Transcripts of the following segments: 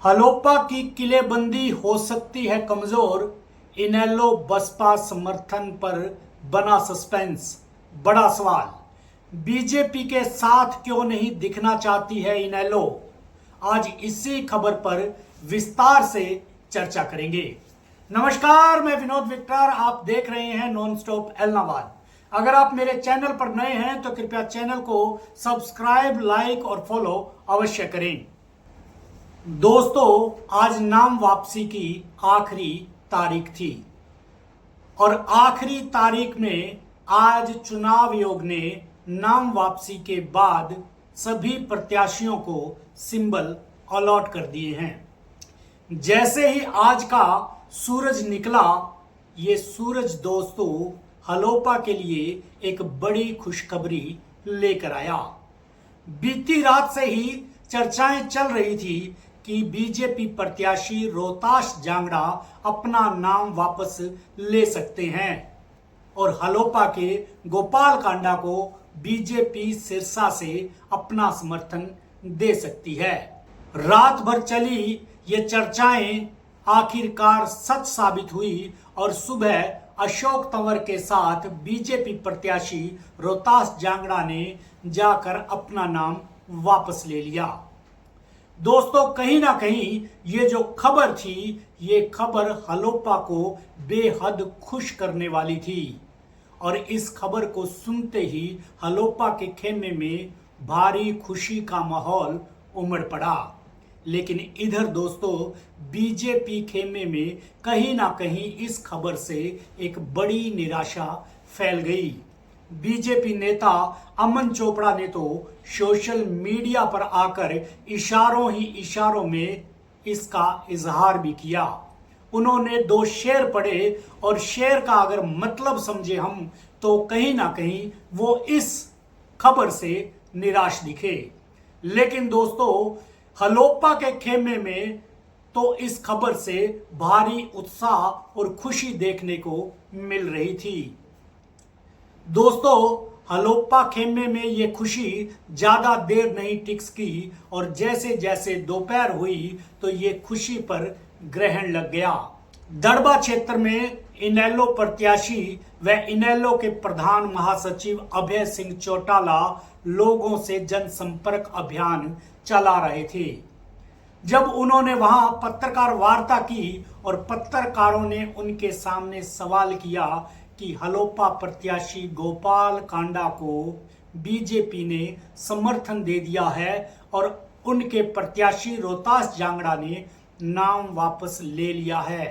हलोपा की किलेबंदी हो सकती है कमजोर। इनेलो बसपा समर्थन पर बना सस्पेंस। बड़ा सवाल, बीजेपी के साथ क्यों नहीं दिखना चाहती है इनेलो? आज इसी खबर पर विस्तार से चर्चा करेंगे। नमस्कार, मैं विनोद विक्टर, आप देख रहे हैं नॉन स्टॉप एलनाबाद। अगर आप मेरे चैनल पर नए हैं तो कृपया चैनल को सब्सक्राइब, लाइक और फॉलो अवश्य करें। दोस्तों, आज नाम वापसी की आखिरी तारीख थी और आखिरी तारीख में आज चुनाव आयोग ने नाम वापसी के बाद सभी प्रत्याशियों को सिंबल अलॉट कर दिए हैं। जैसे ही आज का सूरज निकला, ये सूरज दोस्तों हलोपा के लिए एक बड़ी खुशखबरी लेकर आया। बीती रात से ही चर्चाएं चल रही थी कि बीजेपी प्रत्याशी रोहताश जांगड़ा अपना नाम वापस ले सकते हैं और हलोपा के गोपाल कांडा को बीजेपी सिरसा से अपना समर्थन दे सकती है। रात भर चली ये चर्चाएं आखिरकार सच साबित हुई और सुबह अशोक तंवर के साथ बीजेपी प्रत्याशी रोहताश जांगड़ा ने जाकर अपना नाम वापस ले लिया। दोस्तों, कहीं ना कहीं ये जो खबर थी, ये खबर हलोपा को बेहद खुश करने वाली थी और इस खबर को सुनते ही हलोपा के खेमे में भारी खुशी का माहौल उमड़ पड़ा। लेकिन इधर दोस्तों, बीजेपी खेमे में कहीं ना कहीं इस खबर से एक बड़ी निराशा फैल गई। बीजेपी नेता अमन चोपड़ा ने तो सोशल मीडिया पर आकर इशारों ही इशारों में इसका इजहार भी किया। उन्होंने 2 शेर पढ़े और शेर का अगर मतलब समझे हम तो कहीं ना कहीं वो इस खबर से निराश दिखे। लेकिन दोस्तों, हलोपा के खेमे में तो इस खबर से भारी उत्साह और खुशी देखने को मिल रही थी। दोस्तों, हलोपा खेमे में ये खुशी ज्यादा देर नहीं टिक सकी और जैसे जैसे दोपहर हुई तो ये खुशी पर ग्रहण लग गया। दड़बा क्षेत्र में इनेलो प्रत्याशी व इनेलो के प्रधान महासचिव अभय सिंह चौटाला लोगों से जनसंपर्क अभियान चला रहे थे। जब उन्होंने वहां पत्रकार वार्ता की और पत्रकारों ने उनके सामने सवाल किया कि हलोपा प्रत्याशी गोपाल कांडा को बीजेपी ने समर्थन दे दिया है और उनके प्रत्याशी रोहताश जांगड़ा ने नाम वापस ले लिया है।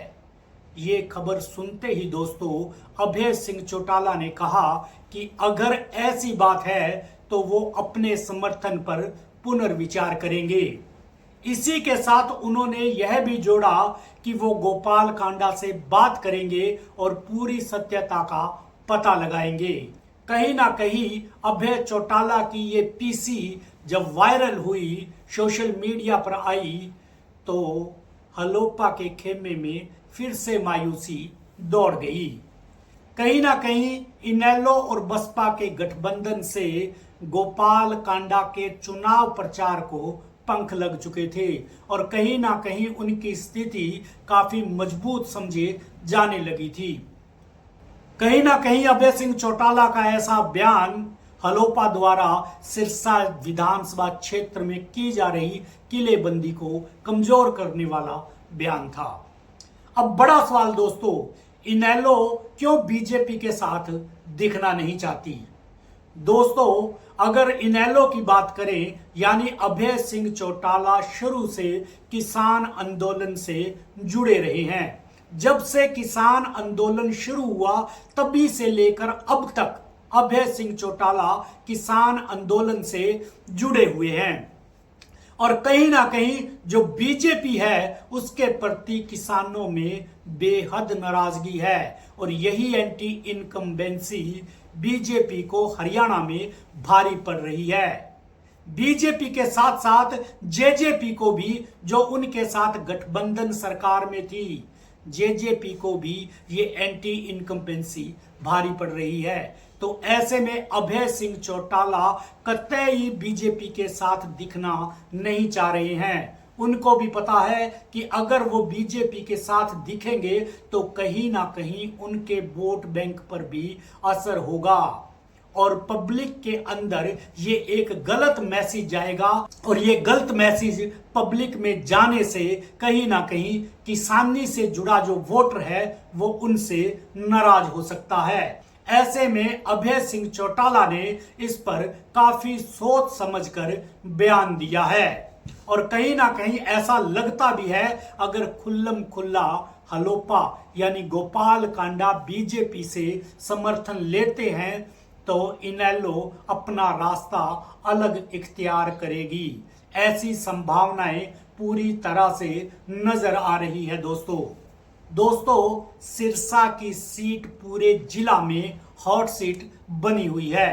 ये खबर सुनते ही दोस्तों अभय सिंह चौटाला ने कहा कि अगर ऐसी बात है तो वो अपने समर्थन पर पुनर्विचार करेंगे। इसी के साथ उन्होंने यह भी जोड़ा कि वो गोपाल कांडा से बात करेंगे और पूरी सत्यता का पता लगाएंगे। कहीं ना कहीं अभय चौटाला की ये पीसी जब वायरल हुई, सोशल मीडिया पर आई, तो हलोपा के खेमे में फिर से मायूसी दौड़ गई। कहीं ना कहीं इनेलो और बसपा के गठबंधन से गोपाल कांडा के चुनाव प्रचार को पंख लग चुके थे और कहीं ना कहीं उनकी स्थिति काफी मजबूत समझे जाने लगी थी। कहीं ना कहीं अभय सिंह चौटाला का ऐसा बयान हलोपा द्वारा सिरसा विधानसभा क्षेत्र में की जा रही किलेबंदी को कमजोर करने वाला बयान था। अब बड़ा सवाल दोस्तों, इनेलो क्यों बीजेपी के साथ दिखना नहीं चाहती? दोस्तों, अगर इनेलो की बात करें, यानी अभय सिंह चौटाला शुरू से किसान आंदोलन से जुड़े रहे हैं। जब से किसान आंदोलन शुरू हुआ तभी से लेकर अब तक अभय सिंह चौटाला किसान आंदोलन से जुड़े हुए हैं और कहीं ना कहीं जो बीजेपी है उसके प्रति किसानों में बेहद नाराजगी है और यही एंटी इनकम्बेंसी बीजेपी को हरियाणा में भारी पड़ रही है। बीजेपी के साथ साथ जेजेपी को भी, जो उनके साथ गठबंधन सरकार में थी, जेजेपी को भी ये एंटी इनकम्बेंसी भारी पड़ रही है। तो ऐसे में अभय सिंह चौटाला कतई बीजेपी के साथ दिखना नहीं चाह रहे हैं उनको भी पता है कि अगर वो बीजेपी के साथ दिखेंगे तो कहीं ना कहीं उनके वोट बैंक पर भी असर होगा और पब्लिक के अंदर ये एक गलत मैसेज जाएगा और ये गलत मैसेज पब्लिक में जाने से कहीं ना कहीं किसानी से जुड़ा जो वोटर है वो उनसे नाराज हो सकता है। ऐसे में अभय सिंह चौटाला ने इस पर काफी सोच समझकर बयान दिया है और कहीं ना कहीं ऐसा लगता भी है अगर खुल्लम खुल्ला हलोपा यानी गोपाल कांडा बीजेपी से समर्थन लेते हैं तो इनेलो अपना रास्ता अलग इख्तियार करेगी। ऐसी संभावनाएं पूरी तरह से नजर आ रही है। दोस्तों सिरसा की सीट पूरे जिला में हॉट सीट बनी हुई है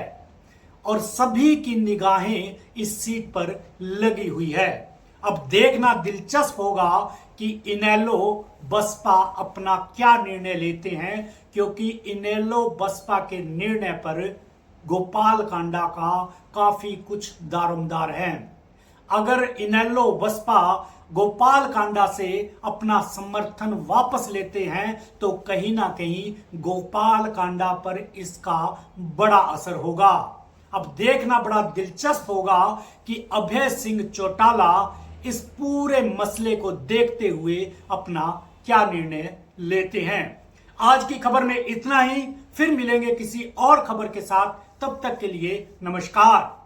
और सभी की निगाहें इस सीट पर लगी हुई है। अब देखना दिलचस्प होगा कि इनेलो बसपा अपना क्या निर्णय लेते हैं, क्योंकि इनेलो बसपा के निर्णय पर गोपाल कांडा का काफी कुछ दारोमदार है। अगर इनेलो बसपा गोपाल कांडा से अपना समर्थन वापस लेते हैं तो कहीं ना कहीं गोपाल कांडा पर इसका बड़ा असर होगा। अब देखना बड़ा दिलचस्प होगा कि अभय सिंह चौटाला इस पूरे मसले को देखते हुए अपना क्या निर्णय लेते हैं। आज की खबर में इतना ही, फिर मिलेंगे किसी और खबर के साथ। तब तक के लिए नमस्कार।